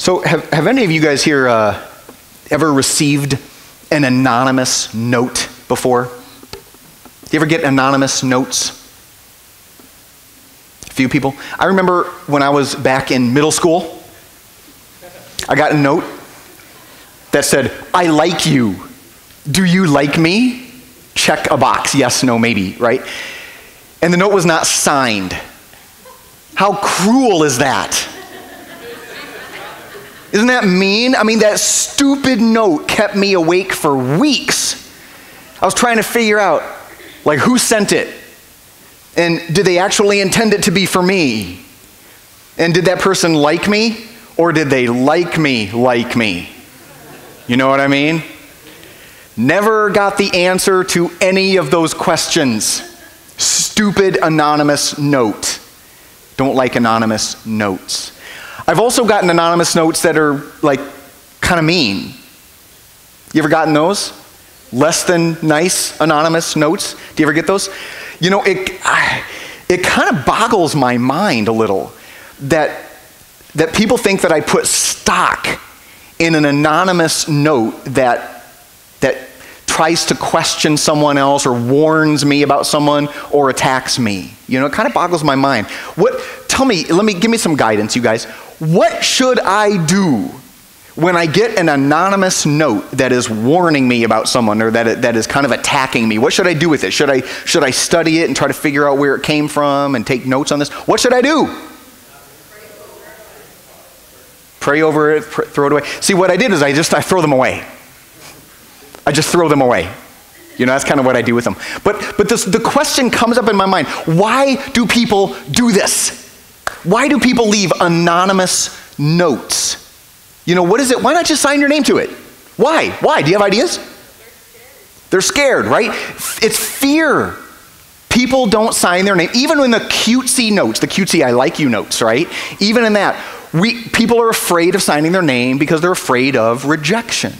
So have any of you guys here ever received an anonymous note before? Do you ever get anonymous notes? A few people. I remember when I was back in middle school, I got a note that said, "I like you. Do you like me?" Check a box. Yes, no, maybe, right? And the note was not signed. How cruel is that? Isn't that mean? I mean, that stupid note kept me awake for weeks. I was trying to figure out, like, who sent it? And did they actually intend it to be for me? And did that person like me? Or did they like me? You know what I mean? Never got the answer to any of those questions. Stupid anonymous note. Don't like anonymous notes. I've also gotten anonymous notes that are like kind of mean. You ever gotten those? Less than nice anonymous notes? Do you ever get those? You know, it kind of boggles my mind a little that people think that I put stock in an anonymous note that tries to question someone else or warns me about someone or attacks me. You know, it kind of boggles my mind. Give me some guidance, you guys. What should I do when I get an anonymous note that is warning me about someone or that is kind of attacking me? What should I do with it? Should I study it and try to figure out where it came from and take notes on this? What should I do? Pray over it, throw it away. See, what I did is I throw them away. I just throw them away. You know, that's kind of what I do with them. But the question comes up in my mind. Why do people do this? Why do people leave anonymous notes? You know, what is it? Why not just sign your name to it? Why? Do you have ideas? They're scared, right? It's fear. People don't sign their name. Even in the cutesy notes, the cutesy I like you notes, right? Even in that, people are afraid of signing their name because they're afraid of rejection.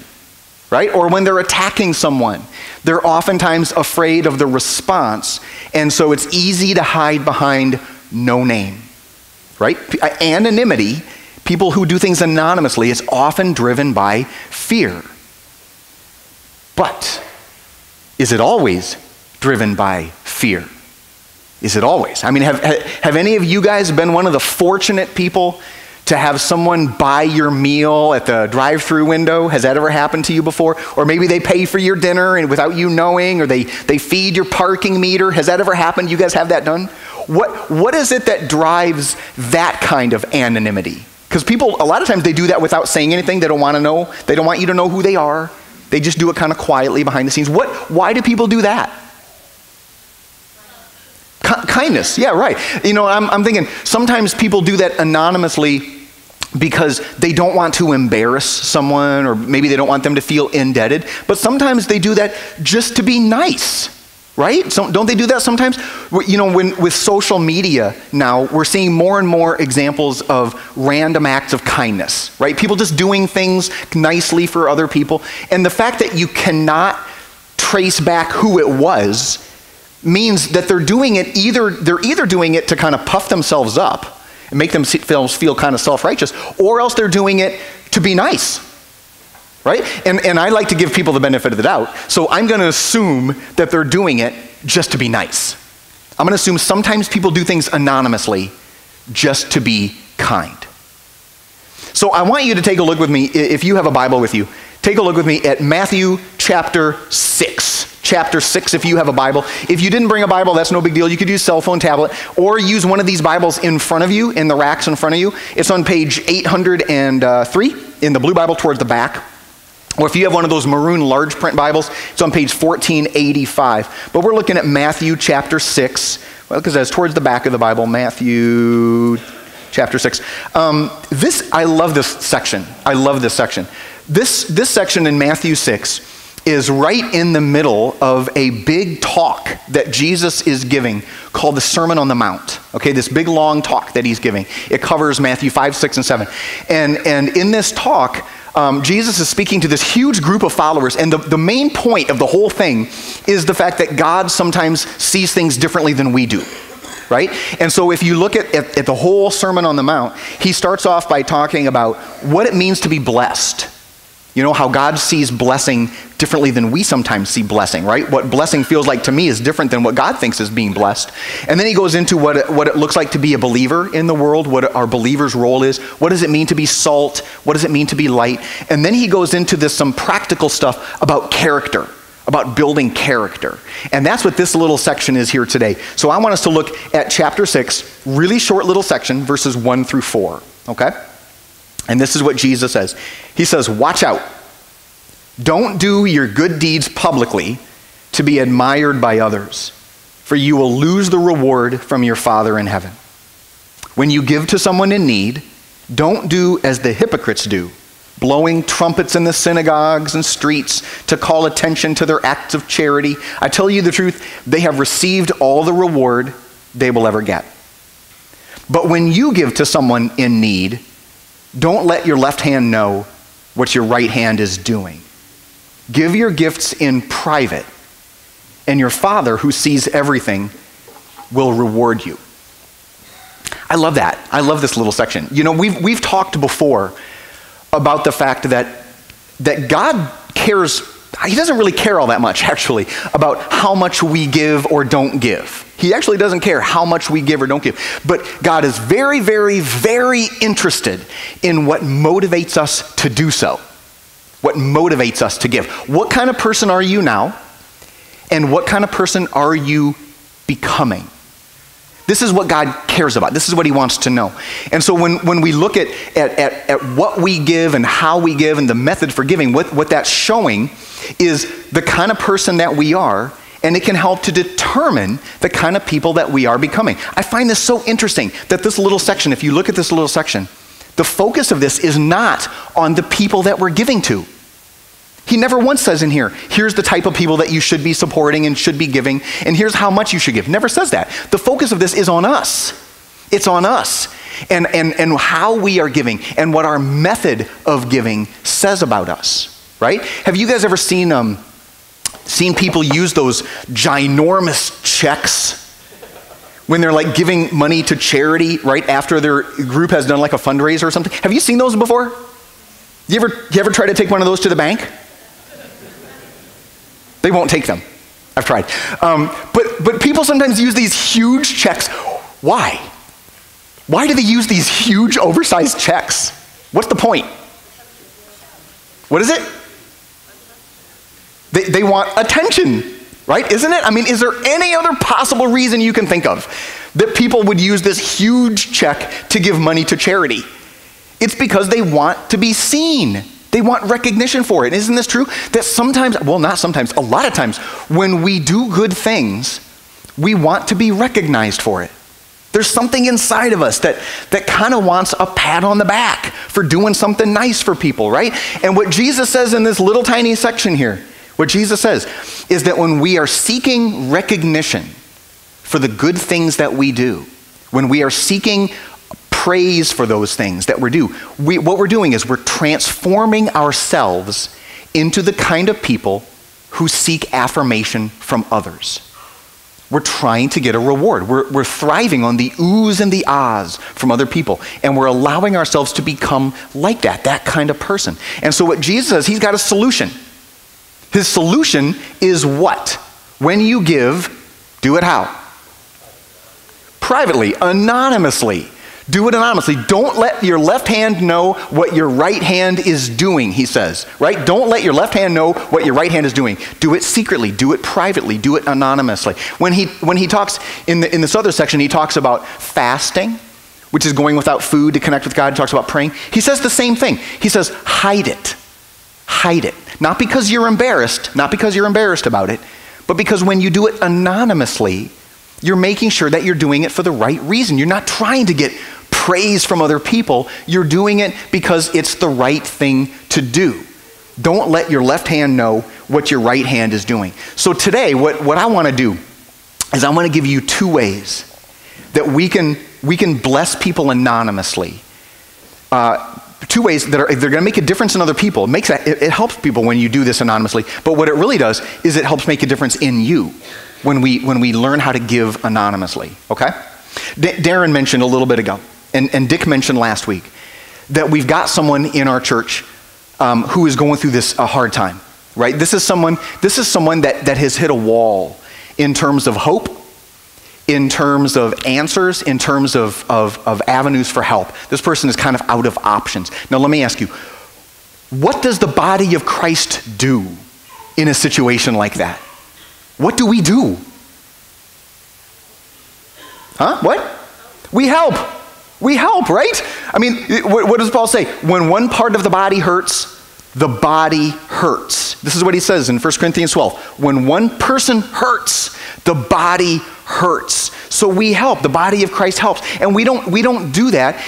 Right? Or when they're attacking someone, they're oftentimes afraid of the response, and so it's easy to hide behind no name. Right? Anonymity, people who do things anonymously, is often driven by fear. But is it always driven by fear? Is it always? I mean, have any of you guys been one of the fortunate people to have someone buy your meal at the drive-through window? Has that ever happened to you before? Or maybe they pay for your dinner and without you knowing, or they feed your parking meter. Has that ever happened? You guys have that done? What is it that drives that kind of anonymity? Because people, a lot of times they do that without saying anything. They don't want to know. They don't want you to know who they are. They just do it kind of quietly behind the scenes. Why do people do that? Kindness, yeah, right. You know, I'm thinking sometimes people do that anonymously because they don't want to embarrass someone, or maybe they don't want them to feel indebted. But sometimes they do that just to be nice, right? So don't they do that sometimes? You know, with social media now, we're seeing more and more examples of random acts of kindness, right? People just doing things nicely for other people. And the fact that you cannot trace back who it was means that they're either doing it to kind of puff themselves up and make themselves feel kind of self-righteous, or else they're doing it to be nice, right? And I like to give people the benefit of the doubt, so I'm going to assume that they're doing it just to be nice. I'm going to assume sometimes people do things anonymously just to be kind. So I want you to take a look with me, if you have a Bible with you, take a look with me at Matthew chapter 6. Chapter 6 if you have a Bible. If you didn't bring a Bible, that's no big deal. You could use cell phone, tablet, or use one of these Bibles in front of you, in the racks in front of you. It's on page 803 in the blue Bible towards the back. Or if you have one of those maroon large print Bibles, it's on page 1485. But we're looking at Matthew chapter 6, well, because that's towards the back of the Bible, Matthew chapter 6. I love this section. I love this section. This section in Matthew 6 is right in the middle of a big talk that Jesus is giving called the Sermon on the Mount. Okay, this big long talk that he's giving. It covers Matthew 5, 6, and 7. And in this talk, Jesus is speaking to this huge group of followers, and the main point of the whole thing is the fact that God sometimes sees things differently than we do. right? And so if you look at the whole Sermon on the Mount, he starts off by talking about what it means to be blessed. You know, how God sees blessing differently than we sometimes see blessing, right? What blessing feels like to me is different than what God thinks is being blessed. And then he goes into what it looks like to be a believer in the world, what our believer's role is. What does it mean to be salt? What does it mean to be light? And then he goes into some practical stuff about character, about building character. And that's what this little section is here today. So I want us to look at chapter 6, really short little section, verses 1 through 4, okay? And this is what Jesus says. He says, watch out. Don't do your good deeds publicly to be admired by others, for you will lose the reward from your Father in heaven. When you give to someone in need, don't do as the hypocrites do, blowing trumpets in the synagogues and streets to call attention to their acts of charity. I tell you the truth, they have received all the reward they will ever get. But when you give to someone in need, don't let your left hand know what your right hand is doing. Give your gifts in private, and your Father who sees everything will reward you. I love that. I love this little section. You know, we've talked before about the fact that God cares. He doesn't really care all that much, actually, about how much we give or don't give. He actually doesn't care how much we give or don't give. But God is very, very, very interested in what motivates us to do so. What motivates us to give. What kind of person are you now? And what kind of person are you becoming? This is what God cares about. This is what he wants to know. And so when we look at what we give and how we give and the method for giving, what that's showing is the kind of person that we are, and it can help to determine the kind of people that we are becoming. I find this so interesting that this little section, if you look at this little section, the focus of this is not on the people that we're giving to. He never once says in here, here's the type of people that you should be supporting and should be giving, and here's how much you should give. Never says that. The focus of this is on us. It's on us and how we are giving and what our method of giving says about us, right? Have you guys ever seen people use those ginormous checks when they're like giving money to charity right after their group has done like a fundraiser or something? Have you seen those before? You ever try to take one of those to the bank? They won't take them. I've tried. But people sometimes use these huge checks. Why? Why do they use these huge oversized checks? What's the point? What is it? They want attention, right? Isn't it? I mean, is there any other possible reason you can think of that people would use this huge check to give money to charity? It's because they want to be seen. They want recognition for it. Isn't this true? That sometimes, well, not sometimes, a lot of times, when we do good things, we want to be recognized for it. There's something inside of us that kind of wants a pat on the back for doing something nice for people, right? And what Jesus says in this little tiny section here, what Jesus says is that when we are seeking recognition for the good things that we do, when we are seeking praise for those things that we do, what we're doing is we're transforming ourselves into the kind of people who seek affirmation from others. We're trying to get a reward. We're thriving on the oohs and the ahs from other people, and we're allowing ourselves to become like that kind of person. And so what Jesus says, he's got a solution. His solution is what? When you give, do it how? Privately, anonymously. Do it anonymously. Don't let your left hand know what your right hand is doing, he says, right? Don't let your left hand know what your right hand is doing. Do it secretly. Do it privately. Do it anonymously. When he talks in this other section, he talks about fasting, which is going without food to connect with God. He talks about praying. He says the same thing. He says, hide it. Hide it. Not because you're embarrassed about it, but because when you do it anonymously, you're making sure that you're doing it for the right reason. You're not trying to get praise from other people. You're doing it because it's the right thing to do. Don't let your left hand know what your right hand is doing. So today, what I want to do is I want to give you two ways that we can bless people anonymously. Two ways that they're going to make a difference in other people. It helps people when you do this anonymously. But what it really does is it helps make a difference in you when we learn how to give anonymously, okay? Darren mentioned a little bit ago, and Dick mentioned last week, that we've got someone in our church who is going through this a hard time, right? This is someone that has hit a wall in terms of hope, in terms of answers, in terms of avenues for help. This person is kind of out of options. Now let me ask you, what does the body of Christ do in a situation like that? What do we do? Huh? What? We help. We help, right? I mean, what does Paul say? When one part of the body hurts, the body hurts. This is what he says in 1 Corinthians 12. When one person hurts, the body hurts. So we help. The body of Christ helps. And we don't do that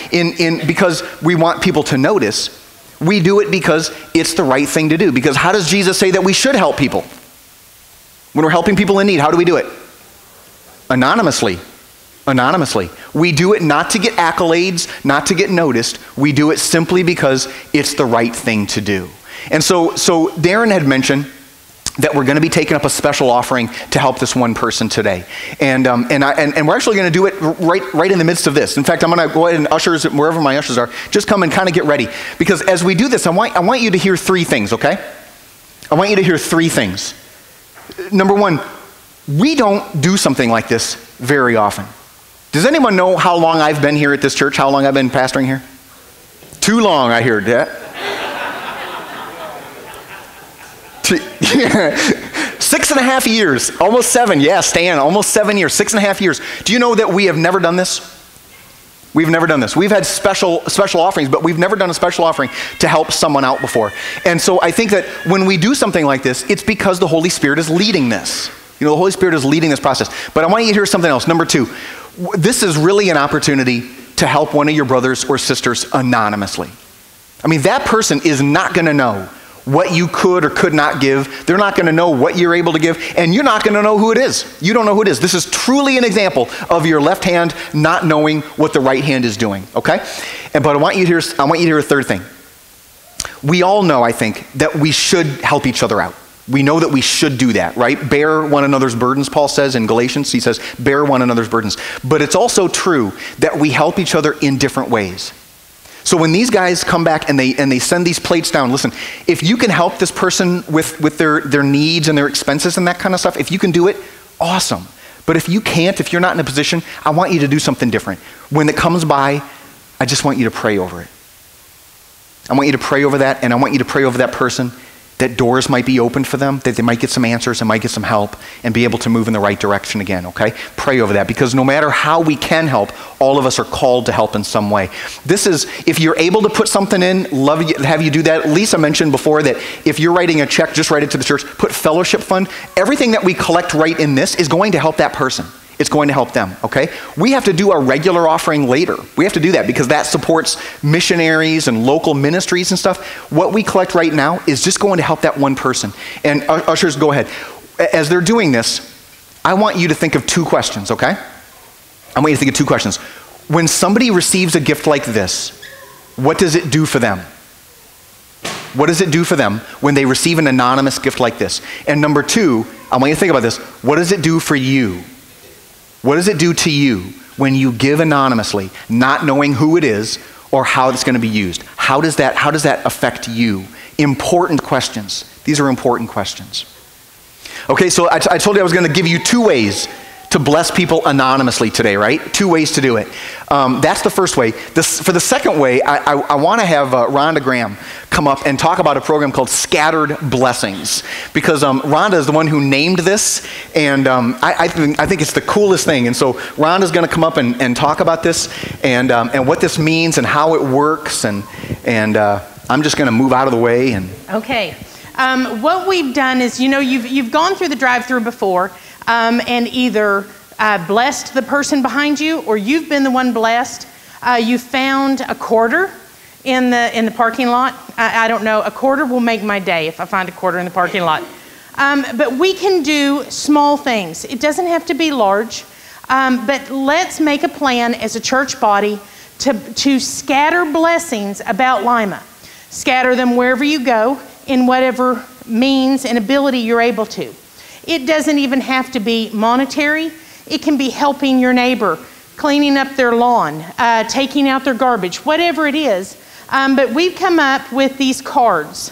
because we want people to notice. We do it because it's the right thing to do. Because how does Jesus say that we should help people? When we're helping people in need, how do we do it? Anonymously. Anonymously. We do it not to get accolades, not to get noticed. We do it simply because it's the right thing to do. And so Darren had mentioned that we're going to be taking up a special offering to help this one person today. And we're actually going to do it right in the midst of this. In fact, I'm going to go ahead and ushers, wherever my ushers are, just come and kind of get ready. Because as we do this, I want you to hear three things, okay? I want you to hear three things. Number one, we don't do something like this very often. Does anyone know how long I've been here at this church? How long I've been pastoring here? Too long, I heard that. 6.5 years, almost 7. Yeah, Stan, almost 7 years, 6.5 years. Do you know that we have never done this? We've never done this. We've had special offerings, but we've never done a special offering to help someone out before. And so I think that when we do something like this, it's because the Holy Spirit is leading this. You know, the Holy Spirit is leading this process. But I want you to hear something else. Number two, this is really an opportunity to help one of your brothers or sisters anonymously. I mean, that person is not going to know what you could or could not give. They're not going to know what you're able to give, and you're not going to know who it is. You don't know who it is. This is truly an example of your left hand not knowing what the right hand is doing, okay? But I want you to hear a third thing. We all know, I think, that we should help each other out. We know that we should do that, right? Bear one another's burdens, Paul says in Galatians. He says, bear one another's burdens. But it's also true that we help each other in different ways. So when these guys come back and they send these plates down, listen, if you can help this person with their needs and their expenses and that kind of stuff, if you can do it, awesome. But if you can't, if you're not in a position, I want you to do something different. When it comes by, I just want you to pray over it. I want you to pray over that, and I want you to pray over that person, that doors might be opened for them, that they might get some answers and might get some help and be able to move in the right direction again, okay? Pray over that, because no matter how we can help, all of us are called to help in some way. This is, if you're able to put something in, love you, have you do that. Lisa mentioned before that if you're writing a check, just write it to the church, put fellowship fund. Everything that we collect right in this is going to help that person. It's going to help them, okay? We have to do our regular offering later. We have to do that because that supports missionaries and local ministries and stuff. What we collect right now is just going to help that one person. And ushers, go ahead. As they're doing this, I want you to think of two questions, okay? I want you to think of two questions. When somebody receives a gift like this, what does it do for them? What does it do for them when they receive an anonymous gift like this? And number two, I want you to think about this. What does it do for you? What does it do to you when you give anonymously, not knowing who it is or how it's going to be used? How does that affect you? Important questions. These are important questions. Okay, so I told you I was going to give you two ways to bless people anonymously today, right? Two ways to do it. That's the first way. For the second way, I want to have Rhonda Graham come up and talk about a program called Scattered Blessings, because Rhonda is the one who named this, and I think it's the coolest thing. And so Rhonda's going to come up and talk about this and what this means and how it works, and I'm just going to move out of the way. And okay, what we've done is, you know, you've gone through the drive-through before. And either blessed the person behind you, or you've been the one blessed. You found a quarter in the parking lot. I don't know, a quarter will make my day if I find a quarter in the parking lot. But we can do small things. It doesn't have to be large, but let's make a plan as a church body to scatter blessings about Lima. Scatter them wherever you go, in whatever means and ability you're able to. It doesn't even have to be monetary. It can be helping your neighbor cleaning up their lawn, taking out their garbage, whatever it is. But we've come up with these cards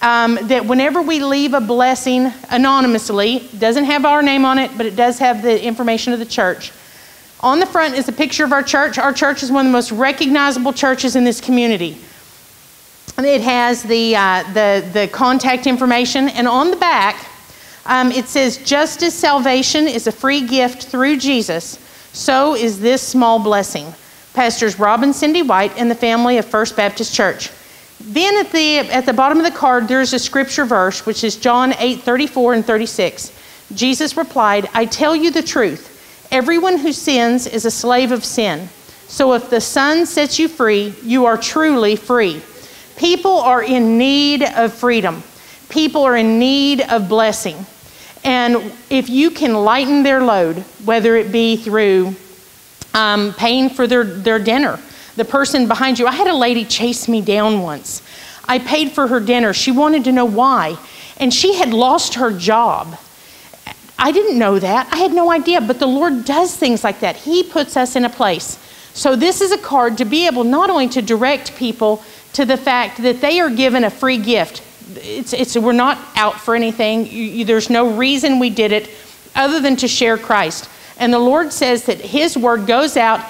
that whenever we leave a blessing anonymously, it doesn't have our name on it, but it does have the information of the church. On the front is a picture of our church. Our church is one of the most recognizable churches in this community. It has the contact information, and on the back, it says, just as salvation is a free gift through Jesus, so is this small blessing. Pastors Rob and Cindy White and the family of First Baptist Church. Then at the bottom of the card, there's a scripture verse, which is John 8:34 and 36. Jesus replied, I tell you the truth. Everyone who sins is a slave of sin. So if the Son sets you free, you are truly free. People are in need of freedom. People are in need of blessing. And if you can lighten their load, whether it be through paying for their dinner, the person behind you. I had a lady chase me down once. I paid for her dinner. She wanted to know why. And she had lost her job. I didn't know that. I had no idea. But the Lord does things like that. He puts us in a place. So this is a card to be able not only to direct people to the fact that they are given a free gift. We're not out for anything. There's no reason we did it other than to share Christ. And the Lord says that His word goes out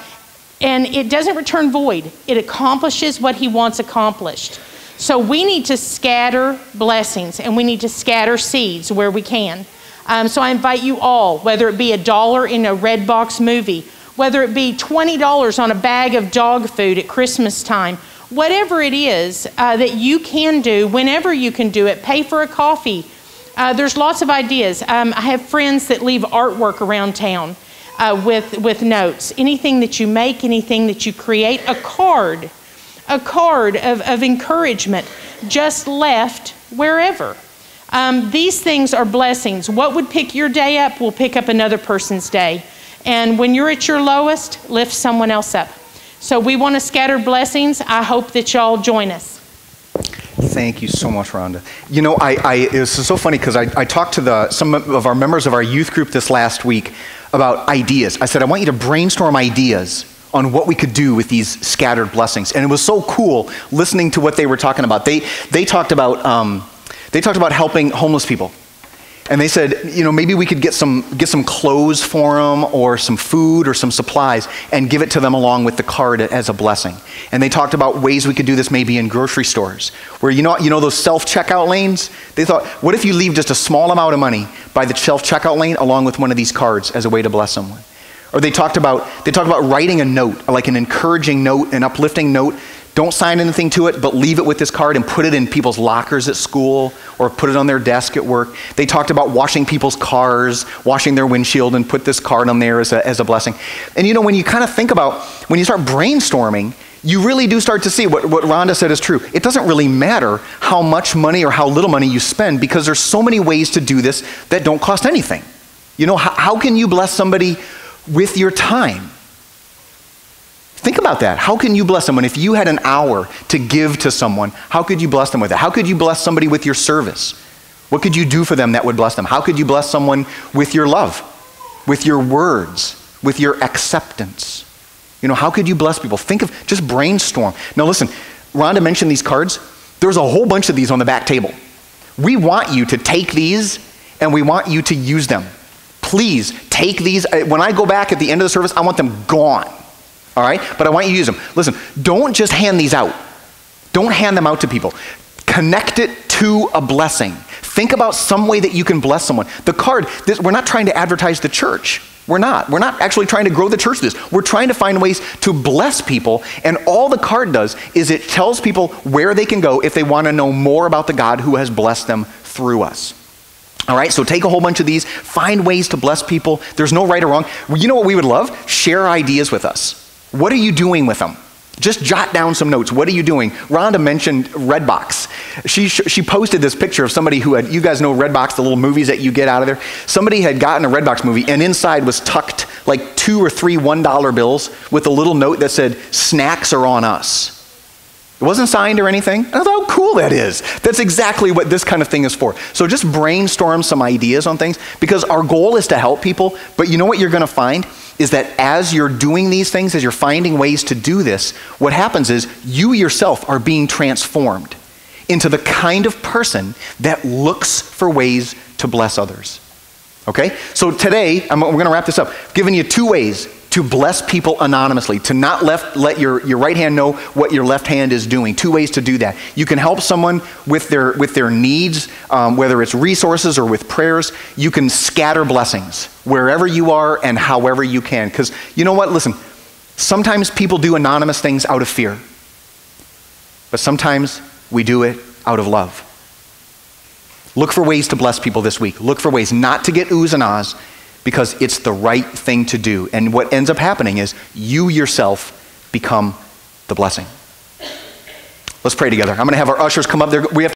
and it doesn't return void. It accomplishes what He wants accomplished. So we need to scatter blessings and we need to scatter seeds where we can. So I invite you all, whether it be $1 in a Redbox movie, whether it be $20 on a bag of dog food at Christmas time, whatever it is that you can do, whenever you can do it, pay for a coffee. There's lots of ideas. I have friends that leave artwork around town with notes. Anything that you make, anything that you create, a card of encouragement just left wherever. These things are blessings. What would pick your day up will pick up another person's day. And when you're at your lowest, lift someone else up. So we want to scatter blessings. I hope that y'all join us. Thank you so much, Rhonda. You know, it was so funny because I talked to some of our members of our youth group this last week about ideas. I said, I want you to brainstorm ideas on what we could do with these scattered blessings. And it was so cool listening to what they were talking about. They talked about helping homeless people. And they said, you know, maybe we could get some clothes for them or some food or some supplies and give it to them along with the card as a blessing. And they talked about ways we could do this maybe in grocery stores where, you know those self-checkout lanes? They thought, what if you leave just a small amount of money by the self-checkout lane along with one of these cards as a way to bless someone? Or they talked about writing a note, like an encouraging note, an uplifting note. Don't sign anything to it, but leave it with this card and put it in people's lockers at school or put it on their desk at work. They talked about washing people's cars, washing their windshield, and put this card on there as a blessing. And you know, when you kind of think about, when you start brainstorming, you really do start to see what Rhonda said is true. It doesn't really matter how much money or how little money you spend because there's so many ways to do this that don't cost anything. You know, how can you bless somebody with your time? Think about that. How can you bless someone? If you had an hour to give to someone, how could you bless them with it? How could you bless somebody with your service? What could you do for them that would bless them? How could you bless someone with your love, with your words, with your acceptance? You know, how could you bless people? Just brainstorm. Now listen, Rhonda mentioned these cards. There's a whole bunch of these on the back table. We want you to take these and we want you to use them. Please take these. When I go back at the end of the service, I want them gone. All right? But I want you to use them. Listen, don't just hand these out. Don't hand them out to people. Connect it to a blessing. Think about some way that you can bless someone. The card, we're not trying to advertise the church. We're not. We're not actually trying to grow the church with this. We're trying to find ways to bless people. And all the card does is it tells people where they can go if they want to know more about the God who has blessed them through us. All right, so take a whole bunch of these. Find ways to bless people. There's no right or wrong. You know what we would love? Share ideas with us. What are you doing with them? Just jot down some notes. What are you doing? Rhonda mentioned Redbox. She posted this picture of somebody who had, you guys know Redbox, the little movies that you get out of there. Somebody had gotten a Redbox movie and inside was tucked like 2 or 3 $1 bills with a little note that said, "Snacks are on us." It wasn't signed or anything. I thought, how cool that is. That's exactly what this kind of thing is for. So just brainstorm some ideas on things because our goal is to help people. But you know what you're going to find? is that as you're doing these things, as you're finding ways to do this, what happens is you yourself are being transformed into the kind of person that looks for ways to bless others. Okay? So today, we're going to wrap this up. I've given you 2 ways to bless people anonymously, to not let your right hand know what your left hand is doing. 2 ways to do that. You can help someone with their needs, whether it's resources or with prayers. You can scatter blessings wherever you are and however you can. Because you know what? Listen, sometimes people do anonymous things out of fear. But sometimes we do it out of love. Look for ways to bless people this week. Look for ways not to get oohs and ahs, because it's the right thing to do. And what ends up happening is you yourself become the blessing. Let's pray together. I'm going to have our ushers come up there. We have